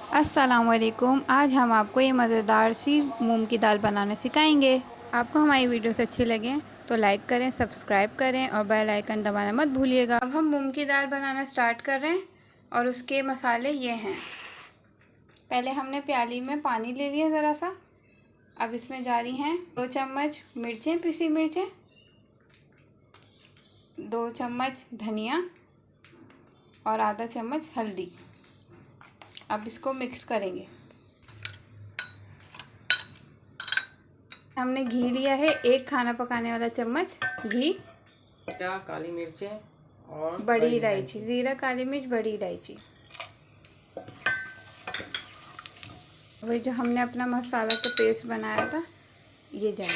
अस्सलामुअलैकुम। आज हम आपको ये मज़ेदार सी मूंग की दाल बनाना सिखाएंगे। आपको हमारी वीडियोस अच्छी लगें तो लाइक करें, सब्सक्राइब करें और बेल आइकन दबाना मत भूलिएगा। अब हम मूंग की दाल बनाना स्टार्ट कर रहे हैं और उसके मसाले ये हैं। पहले हमने प्याली में पानी ले लिया ज़रा सा। अब इसमें जा रही हैं 2 चम्मच मिर्चें, पिसी मिर्चें, 2 चम्मच धनिया और आधा चम्मच हल्दी। अब इसको मिक्स करेंगे। हमने घी लिया है, 1 खाना पकाने वाला चम्मच घी, काली मिर्चें और बड़ी इलायची, ज़ीरा, काली मिर्च, बड़ी इलायची। वही जो हमने अपना मसाला का पेस्ट बनाया था ये जाएगा।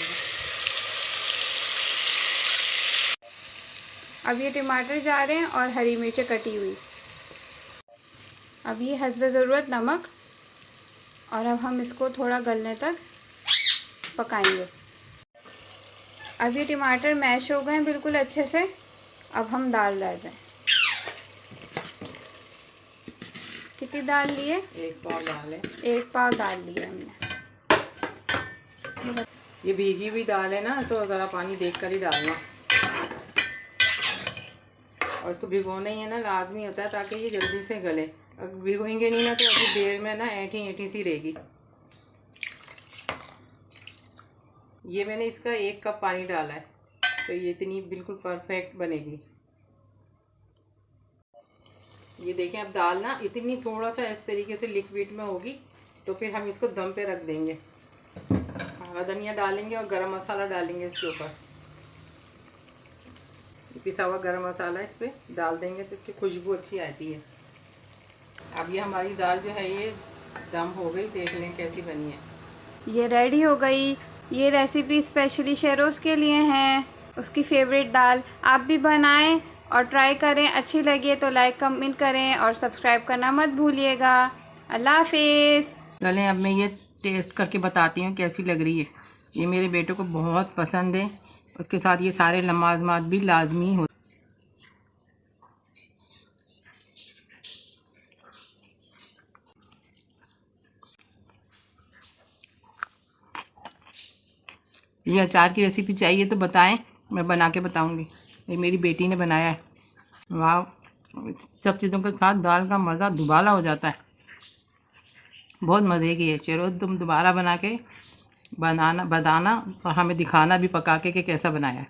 अब ये टमाटर जा रहे हैं और हरी मिर्चें कटी हुई। अब ये हस्बे ज़रूरत नमक। और अब हम इसको थोड़ा गलने तक पकाएंगे। अब ये टमाटर मैश हो गए हैं बिल्कुल अच्छे से। अब हम दाल डाल रहे हैं। कितनी दाल लिए? 1 पाव दाल है। 1 पाव दाल लिए हमने। ये भीगी हुई दाल है ना, तो ज़रा पानी देख कर ही डालना। और इसको भिगोना ही है ना, लाजमी होता है ताकि ये जल्दी से गले। अगर भिगोएंगे नहीं ना तो अभी देर में ना ऐंठी ऐंठी सी रहेगी। ये मैंने इसका 1 कप पानी डाला है, तो ये इतनी बिल्कुल परफेक्ट बनेगी। ये देखें, अब दाल ना इतनी थोड़ा सा इस तरीके से लिक्विड में होगी तो फिर हम इसको दम पे रख देंगे। हरा धनिया डालेंगे और गरम मसाला डालेंगे इसके ऊपर। पिसा हुआ गरम मसाला इस पर डाल देंगे तो इसकी खुशबू अच्छी आती है। अब ये हमारी दाल जो है ये दम हो गई, देख लें कैसी बनी है। ये रेडी हो गई। ये रेसिपी स्पेशली शेरोज़ के लिए है, उसकी फेवरेट दाल। आप भी बनाएं और ट्राई करें। अच्छी लगे तो लाइक कमेंट करें और सब्सक्राइब करना मत भूलिएगा। अल्लाह हाफिज़। चलें अब मैं ये टेस्ट करके बताती हूँ कैसी लग रही है। ये मेरे बेटे को बहुत पसंद है। उसके साथ ये सारे लम्हाज़ भी लाजमी हो। ये अचार की रेसिपी चाहिए तो बताएं, मैं बना के बताऊंगी। ये मेरी बेटी ने बनाया है। वाह, सब चीज़ों के साथ दाल का मज़ा दुबाला हो जाता है। बहुत मज़े की है। चलो तुम दोबारा बना के बताना और हमें दिखाना भी पका के कि कैसा बनाया है।